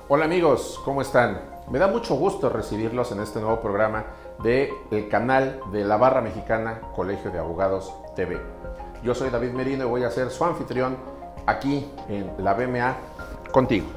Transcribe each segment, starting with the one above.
Hola amigos, ¿cómo están? Me da mucho gusto recibirlos en este nuevo programa del canal de la Barra Mexicana Colegio de Abogados TV. Yo soy David Merino y voy a ser su anfitrión aquí en la BMA contigo.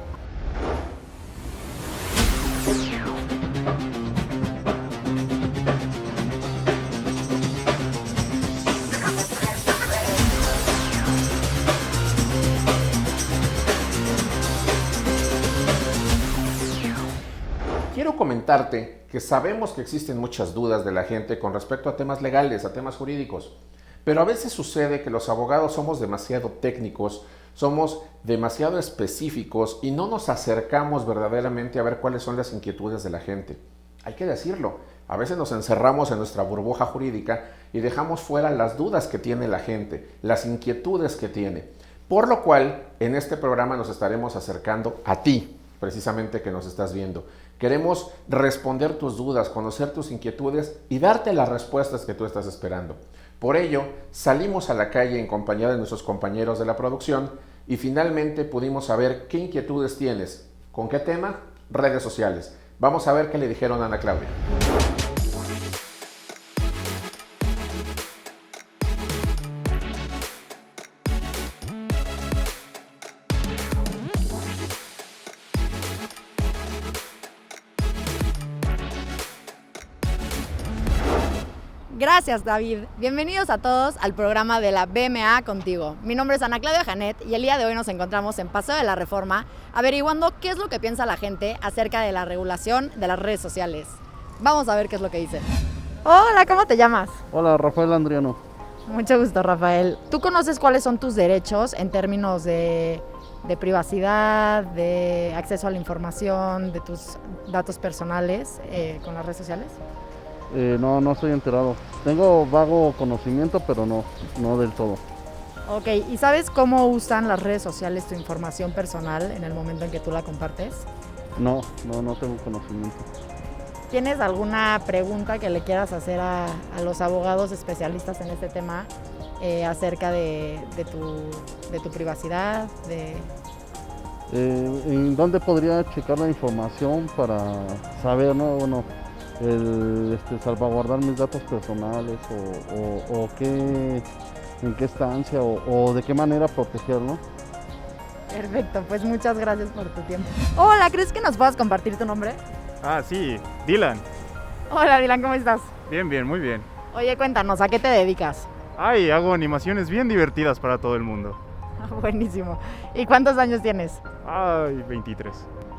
Quiero comentarte que sabemos que existen muchas dudas de la gente con respecto a temas legales, a temas jurídicos, pero a veces sucede que los abogados somos demasiado técnicos, somos demasiado específicos y no nos acercamos verdaderamente a ver cuáles son las inquietudes de la gente. Hay que decirlo, a veces nos encerramos en nuestra burbuja jurídica y dejamos fuera las dudas que tiene la gente, las inquietudes que tiene. Por lo cual, en este programa nos estaremos acercando a ti, precisamente que nos estás viendo. Queremos responder tus dudas, conocer tus inquietudes y darte las respuestas que tú estás esperando. Por ello, salimos a la calle en compañía de nuestros compañeros de la producción y finalmente pudimos saber qué inquietudes tienes. ¿Con qué tema? Redes sociales. Vamos a ver qué le dijeron a Ana Claudia. Gracias, David. Bienvenidos a todos al programa de la BMA Contigo. Mi nombre es Ana Claudia Janet y el día de hoy nos encontramos en Paseo de la Reforma averiguando qué es lo que piensa la gente acerca de la regulación de las redes sociales. Vamos a ver qué es lo que dicen. Hola, ¿cómo te llamas? Hola, Rafael Andriano. Mucho gusto, Rafael. ¿Tú conoces cuáles son tus derechos en términos de privacidad, de acceso a la información, de tus datos personales con las redes sociales? No estoy enterado. Tengo vago conocimiento, pero no del todo. Ok, ¿y sabes cómo usan las redes sociales tu información personal en el momento en que tú la compartes? No tengo conocimiento. ¿Tienes alguna pregunta que le quieras hacer a los abogados especialistas en este tema acerca de tu privacidad? ¿En dónde podría checar la información para saber, salvaguardar mis datos personales o en qué estancia o de qué manera protegerlo? Perfecto, pues muchas gracias por tu tiempo. Hola, ¿crees que nos puedas compartir tu nombre? Ah, sí, Dylan. Hola, Dylan, ¿cómo estás? Bien, muy bien. Oye, cuéntanos, ¿a qué te dedicas? Ay, hago animaciones bien divertidas para todo el mundo. Buenísimo. ¿Y cuántos años tienes? Ay, 23.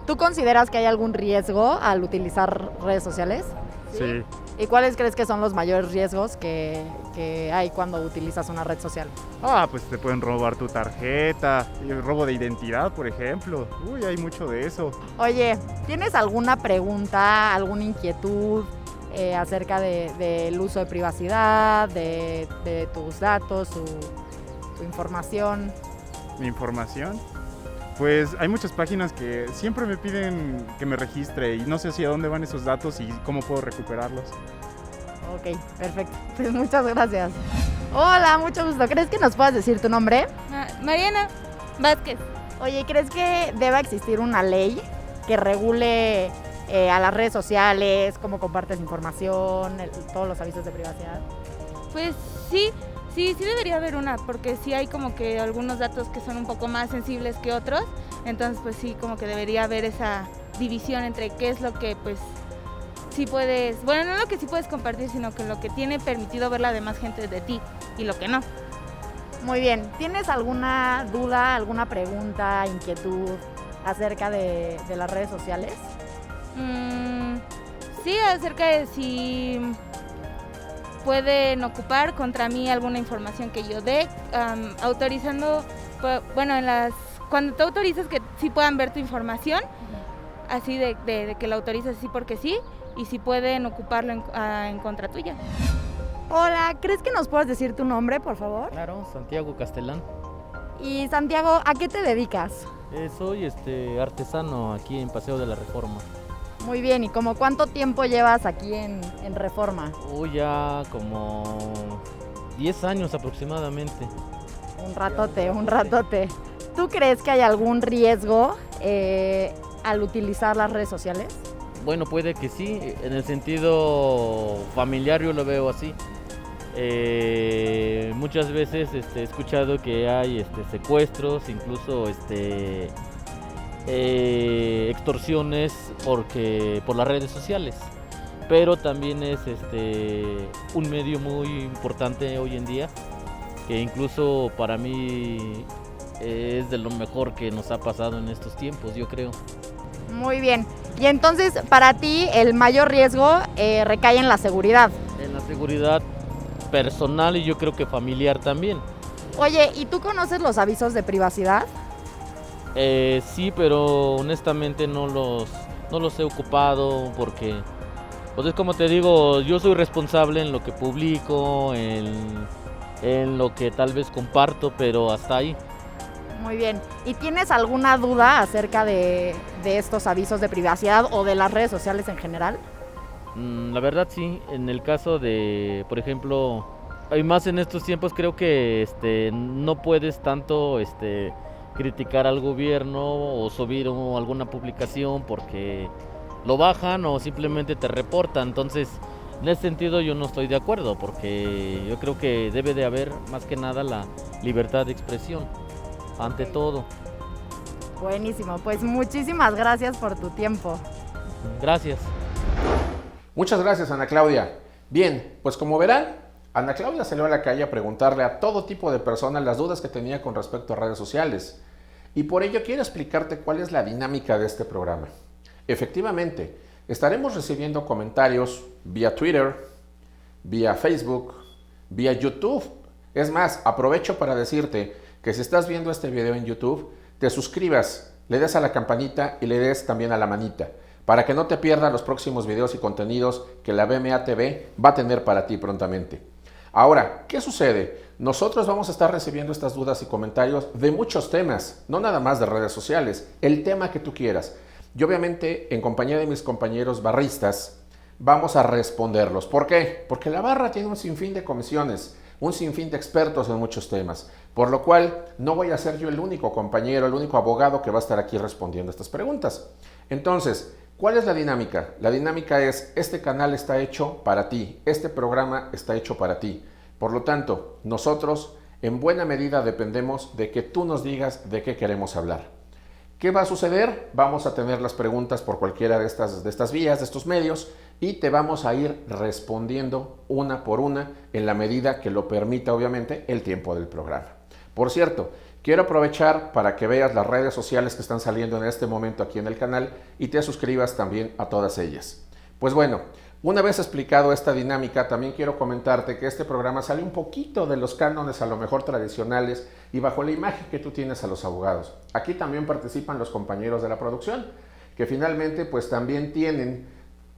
¿Tú consideras que hay algún riesgo al utilizar redes sociales? Sí. ¿Y cuáles crees que son los mayores riesgos que hay cuando utilizas una red social? Pues te pueden robar tu tarjeta, y el robo de identidad, por ejemplo. Uy, hay mucho de eso. Oye, ¿tienes alguna pregunta, alguna inquietud acerca del uso de privacidad, de tus datos, tu información? ¿Mi información? Pues hay muchas páginas que siempre me piden que me registre y no sé hacia dónde van esos datos y cómo puedo recuperarlos. Ok, perfecto. Pues muchas gracias. Hola, mucho gusto. ¿Crees que nos puedas decir tu nombre? Mariana Vázquez. Oye, ¿crees que deba existir una ley que regule a las redes sociales, cómo compartes información, todos los avisos de privacidad? Pues sí debería haber una, porque sí hay como que algunos datos que son un poco más sensibles que otros, entonces pues sí como que debería haber esa división entre qué es lo que pues sí puedes, bueno, no lo que sí puedes compartir, sino que lo que tiene permitido ver la demás gente de ti y lo que no. Muy bien, ¿tienes alguna duda, alguna pregunta, inquietud acerca de las redes sociales? Sí, acerca de si pueden ocupar contra mí alguna información que yo dé, autorizando, bueno, cuando tú autorizas que sí puedan ver tu información, así de que la autorizas así porque sí, y si pueden ocuparlo en contra tuya. Hola, ¿crees que nos puedas decir tu nombre, por favor? Claro, Santiago Castelán. Y Santiago, ¿a qué te dedicas? Soy artesano aquí en Paseo de la Reforma. Muy bien, ¿y como cuánto tiempo llevas aquí en Reforma? Ya como 10 años aproximadamente. Un ratote. ¿Tú crees que hay algún riesgo al utilizar las redes sociales? Bueno, puede que sí, en el sentido familiar yo lo veo así. Muchas veces he escuchado que hay secuestros, incluso extorsiones por las redes sociales, pero también es un medio muy importante hoy en día, que incluso para mí es de lo mejor que nos ha pasado en estos tiempos, yo creo. Muy bien. Y entonces, para ti, el mayor riesgo recae en la seguridad. En la seguridad personal y yo creo que familiar también. Oye, ¿y tú conoces los avisos de privacidad? Sí, pero honestamente no los he ocupado porque, pues es como te digo, yo soy responsable en lo que publico, en lo que tal vez comparto, pero hasta ahí. Muy bien. ¿Y tienes alguna duda acerca de estos avisos de privacidad o de las redes sociales en general? La verdad sí, en el caso de, por ejemplo, hay más en estos tiempos, creo que no puedes tanto criticar al gobierno o subir alguna publicación porque lo bajan o simplemente te reportan. Entonces, en ese sentido yo no estoy de acuerdo porque yo creo que debe de haber más que nada la libertad de expresión ante todo. Buenísimo, pues muchísimas gracias por tu tiempo. Gracias. Muchas gracias, Ana Claudia. Bien, pues como verán, Ana Claudia salió a la calle a preguntarle a todo tipo de personas las dudas que tenía con respecto a redes sociales. Y por ello quiero explicarte cuál es la dinámica de este programa. Efectivamente, estaremos recibiendo comentarios vía Twitter, vía Facebook, vía YouTube. Es más, aprovecho para decirte que si estás viendo este video en YouTube, te suscribas, le des a la campanita y le des también a la manita, para que no te pierdas los próximos videos y contenidos que la BMA TV va a tener para ti prontamente. Ahora, ¿qué sucede? Nosotros vamos a estar recibiendo estas dudas y comentarios de muchos temas, no nada más de redes sociales, el tema que tú quieras. Y obviamente, en compañía de mis compañeros barristas, vamos a responderlos. ¿Por qué? Porque la barra tiene un sinfín de comisiones, un sinfín de expertos en muchos temas, por lo cual no voy a ser yo el único compañero, el único abogado que va a estar aquí respondiendo estas preguntas. Entonces, ¿cuál es la dinámica? La dinámica es, este canal está hecho para ti, este programa está hecho para ti. Por lo tanto, nosotros en buena medida dependemos de que tú nos digas de qué queremos hablar. ¿Qué va a suceder? Vamos a tener las preguntas por cualquiera de estas vías, de estos medios, y te vamos a ir respondiendo una por una en la medida que lo permita, obviamente, el tiempo del programa. Por cierto, quiero aprovechar para que veas las redes sociales que están saliendo en este momento aquí en el canal y te suscribas también a todas ellas. Pues bueno, una vez explicado esta dinámica, también quiero comentarte que este programa sale un poquito de los cánones a lo mejor tradicionales y bajo la imagen que tú tienes a los abogados. Aquí también participan los compañeros de la producción, que finalmente pues también tienen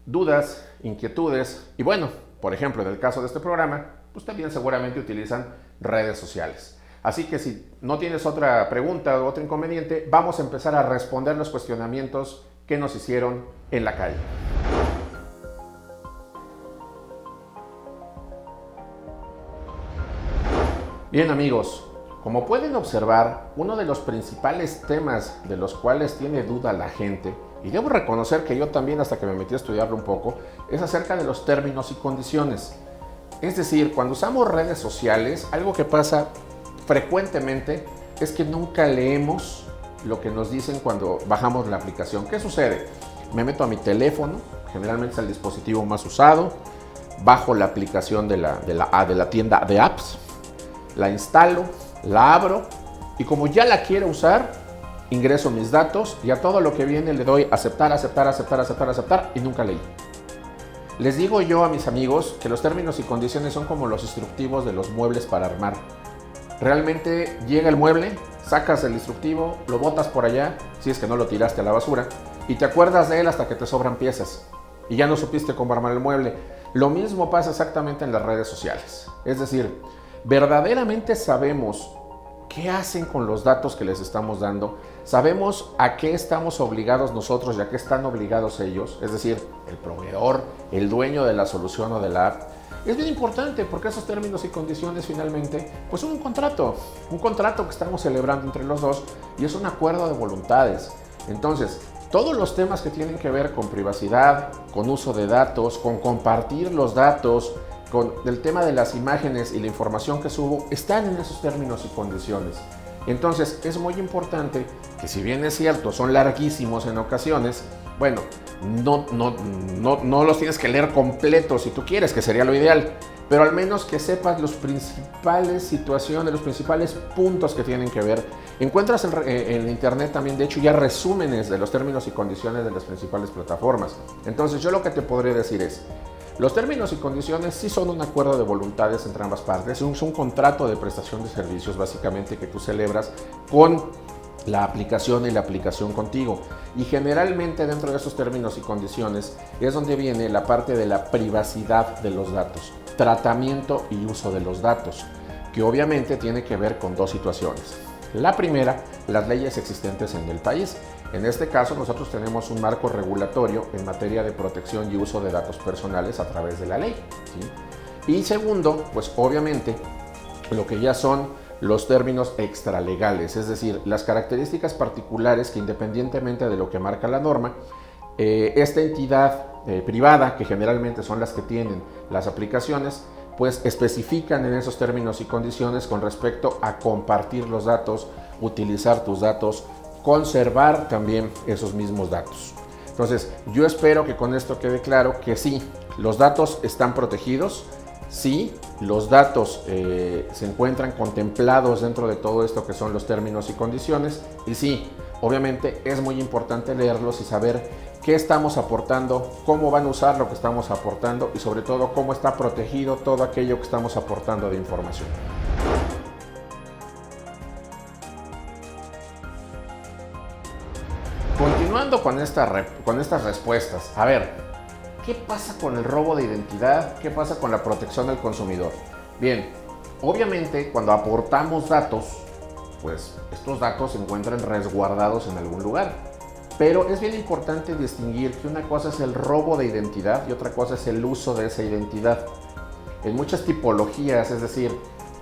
dudas, inquietudes y bueno, por ejemplo, en el caso de este programa, pues también seguramente utilizan redes sociales. Así que si no tienes otra pregunta o otro inconveniente, vamos a empezar a responder los cuestionamientos que nos hicieron en la calle. Bien amigos, como pueden observar, uno de los principales temas de los cuales tiene duda la gente, y debo reconocer que yo también hasta que me metí a estudiarlo un poco, es acerca de los términos y condiciones. Es decir, cuando usamos redes sociales, algo que pasa frecuentemente es que nunca leemos lo que nos dicen cuando bajamos la aplicación. ¿Qué sucede? Me meto a mi teléfono, generalmente es el dispositivo más usado, bajo la aplicación de la tienda de apps, la instalo, la abro y como ya la quiero usar, ingreso mis datos y a todo lo que viene le doy aceptar, aceptar, aceptar, aceptar, aceptar y nunca leí. Les digo yo a mis amigos que los términos y condiciones son como los instructivos de los muebles para armar. Realmente llega el mueble, sacas el instructivo, lo botas por allá, si es que no lo tiraste a la basura, y te acuerdas de él hasta que te sobran piezas y ya no supiste cómo armar el mueble. Lo mismo pasa exactamente en las redes sociales. Es decir, verdaderamente sabemos qué hacen con los datos que les estamos dando, sabemos a qué estamos obligados nosotros y a qué están obligados ellos, es decir, el proveedor, el dueño de la solución o de la app. Es bien importante porque esos términos y condiciones finalmente pues son un contrato que estamos celebrando entre los dos y es un acuerdo de voluntades. Entonces, todos los temas que tienen que ver con privacidad, con uso de datos, con compartir los datos, con el tema de las imágenes y la información que subo, están en esos términos y condiciones. Entonces es muy importante que, si bien es cierto, son larguísimos en ocasiones, bueno, no los tienes que leer completos si tú quieres, que sería lo ideal, pero al menos que sepas las principales situaciones, los principales puntos que tienen que ver. Encuentras en internet también, de hecho, ya resúmenes de los términos y condiciones de las principales plataformas. Entonces yo lo que te podría decir es, los términos y condiciones sí son un acuerdo de voluntades entre ambas partes, es un contrato de prestación de servicios básicamente que tú celebras con la aplicación y la aplicación contigo. Y generalmente dentro de esos términos y condiciones es donde viene la parte de la privacidad de los datos, tratamiento y uso de los datos, que obviamente tiene que ver con dos situaciones. La primera, las leyes existentes en el país. En este caso, nosotros tenemos un marco regulatorio en materia de protección y uso de datos personales a través de la ley, ¿sí? Y segundo, pues obviamente, lo que ya son los términos extralegales, es decir, las características particulares que, independientemente de lo que marca la norma, esta entidad privada, que generalmente son las que tienen las aplicaciones, pues especifican en esos términos y condiciones con respecto a compartir los datos, utilizar tus datos, conservar también esos mismos datos. Entonces, yo espero que con esto quede claro que sí, los datos están protegidos, sí, los datos se encuentran contemplados dentro de todo esto que son los términos y condiciones, y sí, obviamente es muy importante leerlos y saber qué estamos aportando, cómo van a usar lo que estamos aportando y sobre todo cómo está protegido todo aquello que estamos aportando de información. Continuando con estas respuestas, a ver, ¿qué pasa con el robo de identidad? ¿Qué pasa con la protección del consumidor? Bien, obviamente cuando aportamos datos, pues estos datos se encuentran resguardados en algún lugar. Pero es bien importante distinguir que una cosa es el robo de identidad y otra cosa es el uso de esa identidad. En muchas tipologías, es decir,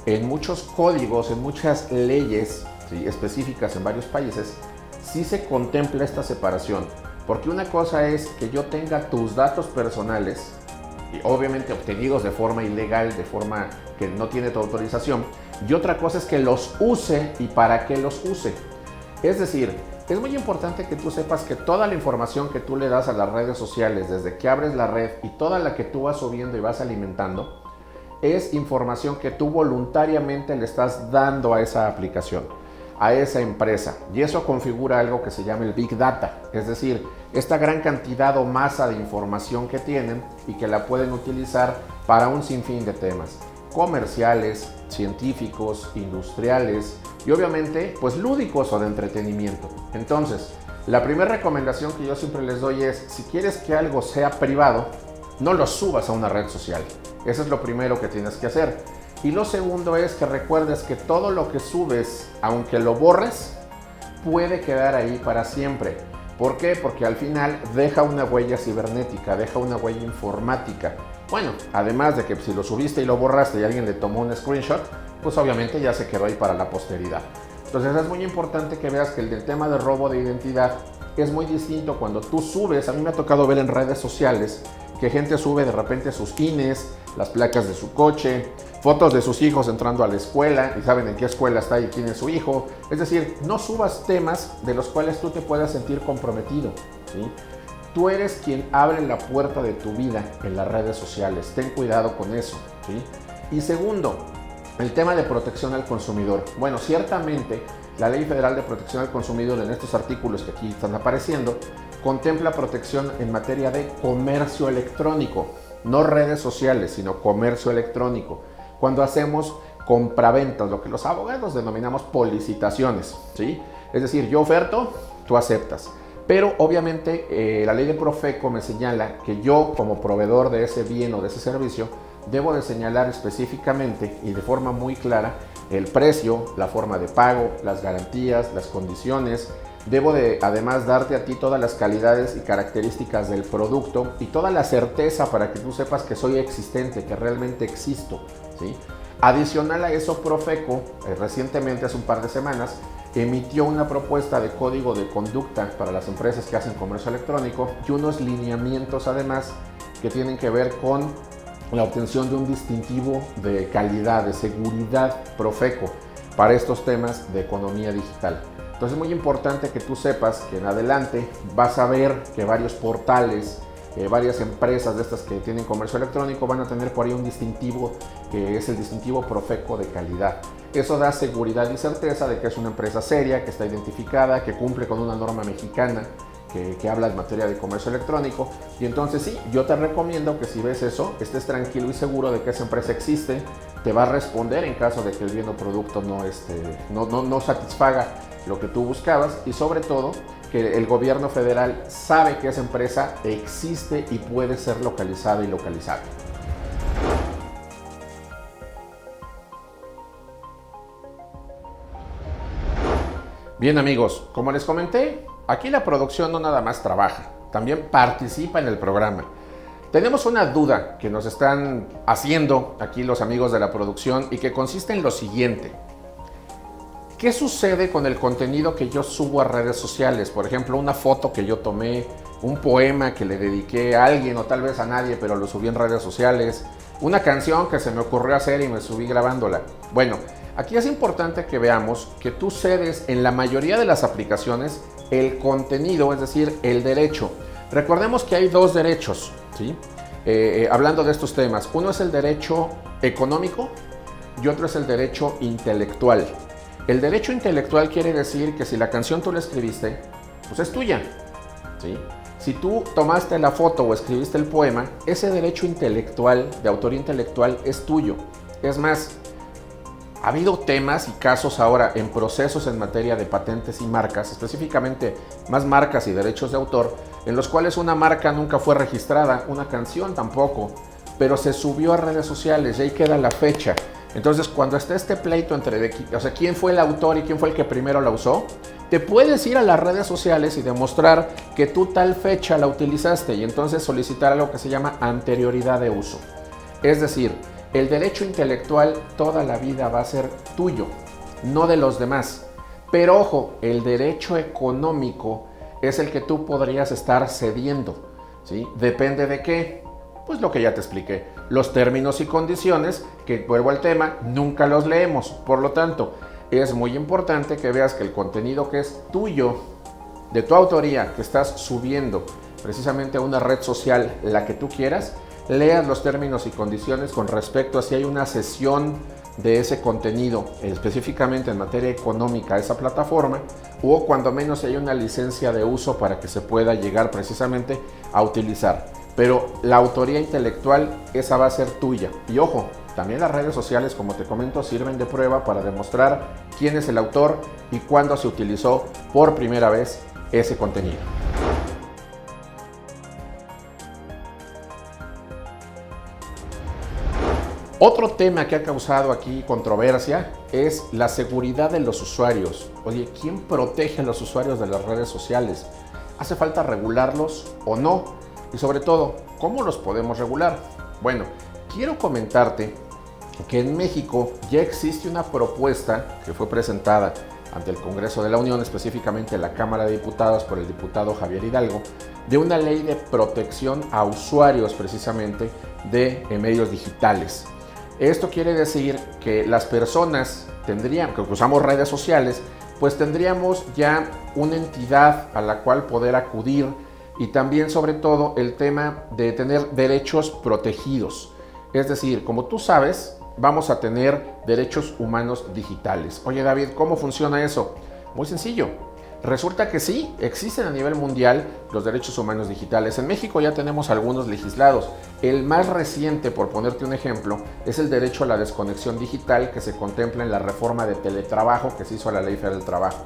en muchos códigos, en muchas leyes, ¿sí?, específicas en varios países, sí se contempla esta separación. Porque una cosa es que yo tenga tus datos personales, y obviamente obtenidos de forma ilegal, de forma que no tiene tu autorización, y otra cosa es que los use y para qué los use. Es decir, es muy importante que tú sepas que toda la información que tú le das a las redes sociales, desde que abres la red y toda la que tú vas subiendo y vas alimentando, es información que tú voluntariamente le estás dando a esa aplicación, a esa empresa. Y eso configura algo que se llama el Big Data, es decir, esta gran cantidad o masa de información que tienen y que la pueden utilizar para un sinfín de temas comerciales, científicos, industriales y obviamente pues lúdicos o de entretenimiento. Entonces, la primera recomendación que yo siempre les doy es, si quieres que algo sea privado, no lo subas a una red social. Eso es lo primero que tienes que hacer. Y lo segundo es que recuerdes que todo lo que subes, aunque lo borres, puede quedar ahí para siempre. ¿Por qué? Porque al final deja una huella cibernética, deja una huella informática. Bueno, además de que si lo subiste y lo borraste y alguien le tomó un screenshot, pues obviamente ya se quedó ahí para la posteridad. Entonces es muy importante que veas que el tema de robo de identidad es muy distinto cuando tú subes. A mí me ha tocado ver en redes sociales que gente sube de repente sus INES, las placas de su coche, fotos de sus hijos entrando a la escuela y saben en qué escuela está y quién es su hijo. Es decir, no subas temas de los cuales tú te puedas sentir comprometido, ¿sí? Tú eres quien abre la puerta de tu vida en las redes sociales. Ten cuidado con eso, ¿sí? Y segundo, el tema de protección al consumidor. Bueno, ciertamente la Ley Federal de Protección al Consumidor en estos artículos que aquí están apareciendo contempla protección en materia de comercio electrónico, no redes sociales, sino comercio electrónico. Cuando hacemos compraventas, lo que los abogados denominamos policitaciones, ¿sí? Es decir, yo oferto, tú aceptas. Pero obviamente la ley de Profeco me señala que yo como proveedor de ese bien o de ese servicio debo de señalar específicamente y de forma muy clara el precio, la forma de pago, las garantías, las condiciones. Debo de además darte a ti todas las calidades y características del producto y toda la certeza para que tú sepas que soy existente, que realmente existo, ¿sí? Adicional a eso, Profeco recientemente, hace un par de semanas, emitió una propuesta de código de conducta para las empresas que hacen comercio electrónico y unos lineamientos además que tienen que ver con la obtención de un distintivo de calidad, de seguridad Profeco para estos temas de economía digital. Entonces es muy importante que tú sepas que en adelante vas a ver que varios portales, varias empresas de estas que tienen comercio electrónico van a tener por ahí un distintivo que es el distintivo Profeco de calidad. Eso da seguridad y certeza de que es una empresa seria, que está identificada, que cumple con una norma mexicana que habla en materia de comercio electrónico. Y entonces sí, yo te recomiendo que si ves eso, estés tranquilo y seguro de que esa empresa existe, te va a responder en caso de que el bien o producto no satisfaga lo que tú buscabas, y sobre todo que el gobierno federal sabe que esa empresa existe y puede ser localizada y localizable. Bien amigos, como les comenté, aquí la producción no nada más trabaja, también participa en el programa. Tenemos una duda que nos están haciendo aquí los amigos de la producción y que consiste en lo siguiente. ¿Qué sucede con el contenido que yo subo a redes sociales? Por ejemplo, una foto que yo tomé, un poema que le dediqué a alguien o tal vez a nadie, pero lo subí en redes sociales, una canción que se me ocurrió hacer y me subí grabándola. Bueno, aquí es importante que veamos que tú cedes en la mayoría de las aplicaciones el contenido, es decir, el derecho. Recordemos que hay dos derechos, ¿sí? Hablando de estos temas. Uno es el derecho económico y otro es el derecho intelectual. El derecho intelectual quiere decir que si la canción tú la escribiste, pues es tuya, ¿sí? Si tú tomaste la foto o escribiste el poema, ese derecho intelectual, de autoría intelectual, es tuyo. Es más, ha habido temas y casos ahora en procesos en materia de patentes y marcas, específicamente más marcas y derechos de autor, en los cuales una marca nunca fue registrada, una canción tampoco, pero se subió a redes sociales y ahí queda la fecha. Entonces, cuando está este pleito entre quién fue el autor y quién fue el que primero la usó, te puedes ir a las redes sociales y demostrar que tú tal fecha la utilizaste y entonces solicitar algo que se llama anterioridad de uso. Es decir, el derecho intelectual toda la vida va a ser tuyo, no de los demás. Pero ojo, el derecho económico es el que tú podrías estar cediendo, ¿sí? ¿Depende de qué? Pues lo que ya te expliqué, los términos y condiciones, que vuelvo al tema, nunca los leemos. Por lo tanto, es muy importante que veas que el contenido que es tuyo, de tu autoría, que estás subiendo precisamente a una red social, la que tú quieras, leas los términos y condiciones con respecto a si hay una cesión de ese contenido, específicamente en materia económica, a esa plataforma, o cuando menos hay una licencia de uso para que se pueda llegar precisamente a utilizar. Pero la autoría intelectual, esa va a ser tuya. Y ojo, también las redes sociales, como te comento, sirven de prueba para demostrar quién es el autor y cuándo se utilizó por primera vez ese contenido. Otro tema que ha causado aquí controversia es la seguridad de los usuarios. Oye, ¿quién protege a los usuarios de las redes sociales? ¿Hace falta regularlos o no? Y sobre todo, ¿cómo los podemos regular? Bueno, quiero comentarte que en México ya existe una propuesta que fue presentada ante el Congreso de la Unión, específicamente en la Cámara de Diputados por el diputado Javier Hidalgo, de una ley de protección a usuarios precisamente de medios digitales. Esto quiere decir que las personas que usamos redes sociales, pues tendríamos ya una entidad a la cual poder acudir y también sobre todo el tema de tener derechos protegidos. Es decir, como tú sabes, vamos a tener derechos humanos digitales. Oye David, ¿cómo funciona eso? Muy sencillo. Resulta que sí, existen a nivel mundial los derechos humanos digitales. En México ya tenemos algunos legislados. El más reciente, por ponerte un ejemplo, es el derecho a la desconexión digital que se contempla en la reforma de teletrabajo que se hizo a la Ley Federal del Trabajo,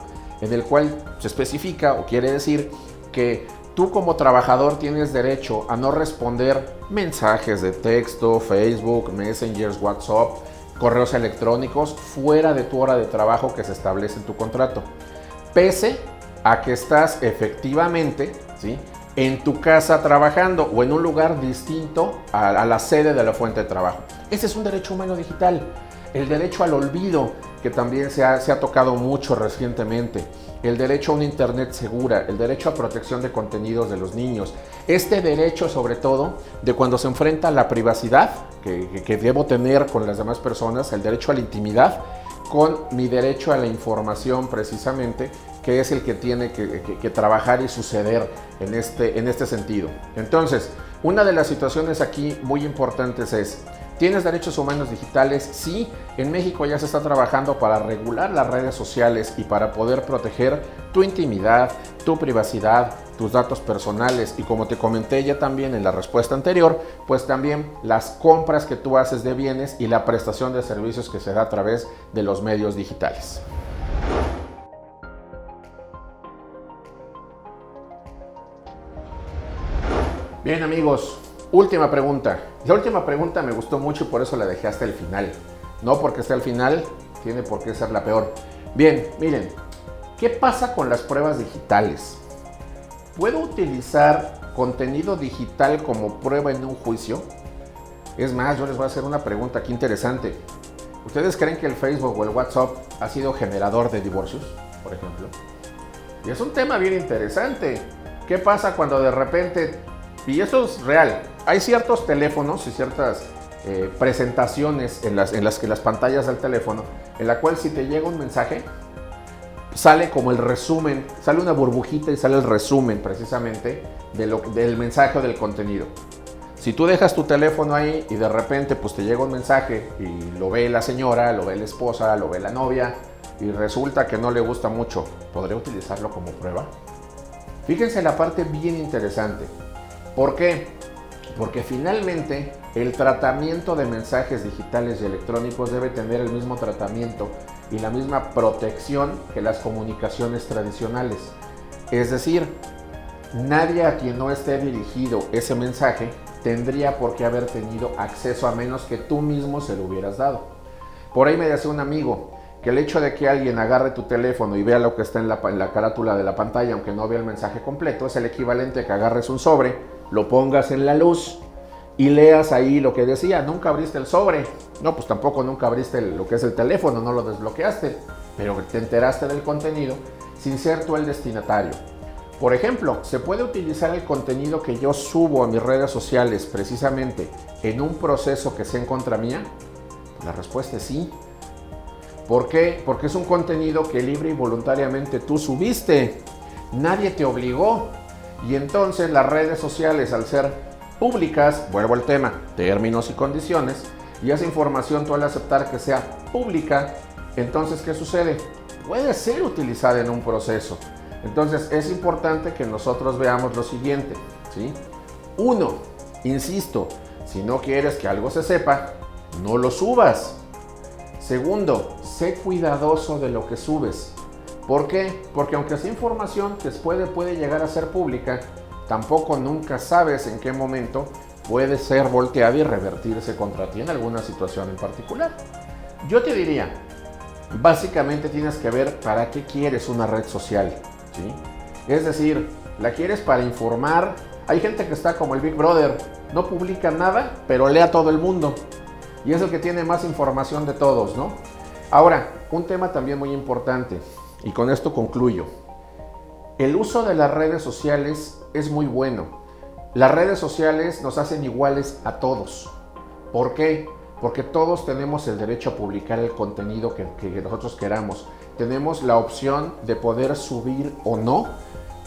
en el cual se especifica o quiere decir que tú como trabajador tienes derecho a no responder mensajes de texto, Facebook, Messengers, WhatsApp, correos electrónicos fuera de tu hora de trabajo que se establece en tu contrato, pese a que estás efectivamente, ¿sí?, en tu casa trabajando o en un lugar distinto a la sede de la fuente de trabajo. Ese es un derecho humano digital. El derecho al olvido, que también se ha tocado mucho recientemente. El derecho a una internet segura, el derecho a protección de contenidos de los niños. Este derecho, sobre todo, de cuando se enfrenta a la privacidad que debo tener con las demás personas, el derecho a la intimidad, con mi derecho a la información precisamente, que es el que tiene que trabajar y suceder en este sentido. Entonces, una de las situaciones aquí muy importantes es: ¿tienes derechos humanos digitales? Sí, en México ya se está trabajando para regular las redes sociales y para poder proteger tu intimidad, tu privacidad, tus datos personales y, como te comenté ya también en la respuesta anterior, pues también las compras que tú haces de bienes y la prestación de servicios que se da a través de los medios digitales. Bien, amigos, última pregunta. La última pregunta me gustó mucho y por eso la dejé hasta el final. No porque esté al final, tiene por qué ser la peor. Bien, miren, ¿qué pasa con las pruebas digitales? ¿Puedo utilizar contenido digital como prueba en un juicio? Es más, yo les voy a hacer una pregunta aquí interesante. ¿Ustedes creen que el Facebook o el WhatsApp ha sido generador de divorcios, por ejemplo? Y es un tema bien interesante. ¿Qué pasa cuando de repente... Y eso es real. Hay ciertos teléfonos y ciertas presentaciones en las que las pantallas del teléfono, en la cual si te llega un mensaje, sale como el resumen, sale una burbujita y sale el resumen precisamente del mensaje o del contenido. Si tú dejas tu teléfono ahí y de repente pues te llega un mensaje y lo ve la señora, lo ve la esposa, lo ve la novia y resulta que no le gusta mucho, ¿podría utilizarlo como prueba? Fíjense la parte bien interesante. ¿Por qué? Porque finalmente el tratamiento de mensajes digitales y electrónicos debe tener el mismo tratamiento y la misma protección que las comunicaciones tradicionales. Es decir, nadie a quien no esté dirigido ese mensaje tendría por qué haber tenido acceso a menos que tú mismo se lo hubieras dado. Por ahí me decía un amigo que el hecho de que alguien agarre tu teléfono y vea lo que está en la carátula de la pantalla, aunque no vea el mensaje completo, es el equivalente a que agarres un sobre, lo pongas en la luz y leas ahí lo que decía. Nunca abriste el sobre, no, pues tampoco nunca abriste lo que es el teléfono, no lo desbloqueaste, pero te enteraste del contenido sin ser tú el destinatario. Por ejemplo, ¿se puede utilizar el contenido que yo subo a mis redes sociales precisamente en un proceso que sea en contra mía? La respuesta es sí. ¿Por qué? Porque es un contenido que libre y voluntariamente tú subiste. Nadie te obligó. Y entonces las redes sociales, al ser públicas, vuelvo al tema, términos y condiciones, y esa información tú al aceptar que sea pública, entonces ¿qué sucede? Puede ser utilizada en un proceso. Entonces es importante que nosotros veamos lo siguiente, ¿sí? 1, insisto, si no quieres que algo se sepa, no lo subas. 2, sé cuidadoso de lo que subes. ¿Por qué? Porque aunque sea información que puede llegar a ser pública, tampoco nunca sabes en qué momento puede ser volteada y revertirse contra ti en alguna situación en particular. Yo te diría, básicamente tienes que ver para qué quieres una red social, ¿sí? Es decir, ¿la quieres para informar? Hay gente que está como el Big Brother, no publica nada, pero lee a todo el mundo. Y es el que tiene más información de todos, ¿no? Ahora, un tema también muy importante, y con esto concluyo. El uso de las redes sociales es muy bueno. Las redes sociales nos hacen iguales a todos. ¿Por qué? Porque todos tenemos el derecho a publicar el contenido que nosotros queramos. Tenemos la opción de poder subir o no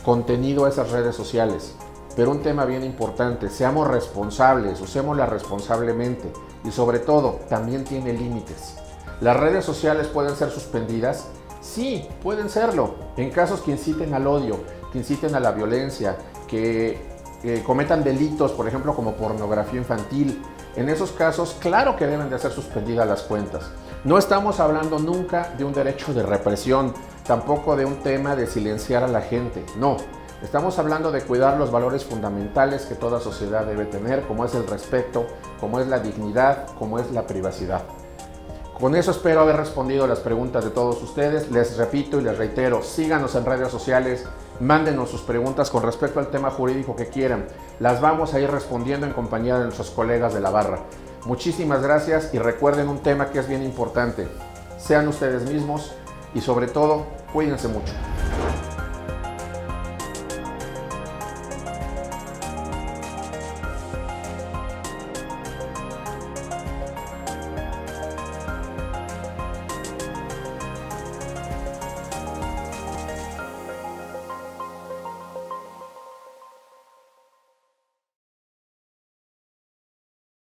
contenido a esas redes sociales. Pero un tema bien importante, seamos responsables, usémosla responsablemente y sobre todo, también tiene límites. ¿Las redes sociales pueden ser suspendidas? Sí, pueden serlo, en casos que inciten al odio, que inciten a la violencia, que cometan delitos, por ejemplo, como pornografía infantil. En esos casos, claro que deben de ser suspendidas las cuentas. No estamos hablando nunca de un derecho de represión, tampoco de un tema de silenciar a la gente, no. Estamos hablando de cuidar los valores fundamentales que toda sociedad debe tener, como es el respeto, como es la dignidad, como es la privacidad. Con eso espero haber respondido a las preguntas de todos ustedes. Les repito y les reitero, síganos en redes sociales, mándenos sus preguntas con respecto al tema jurídico que quieran. Las vamos a ir respondiendo en compañía de nuestros colegas de la barra. Muchísimas gracias y recuerden un tema que es bien importante. Sean ustedes mismos y sobre todo, cuídense mucho.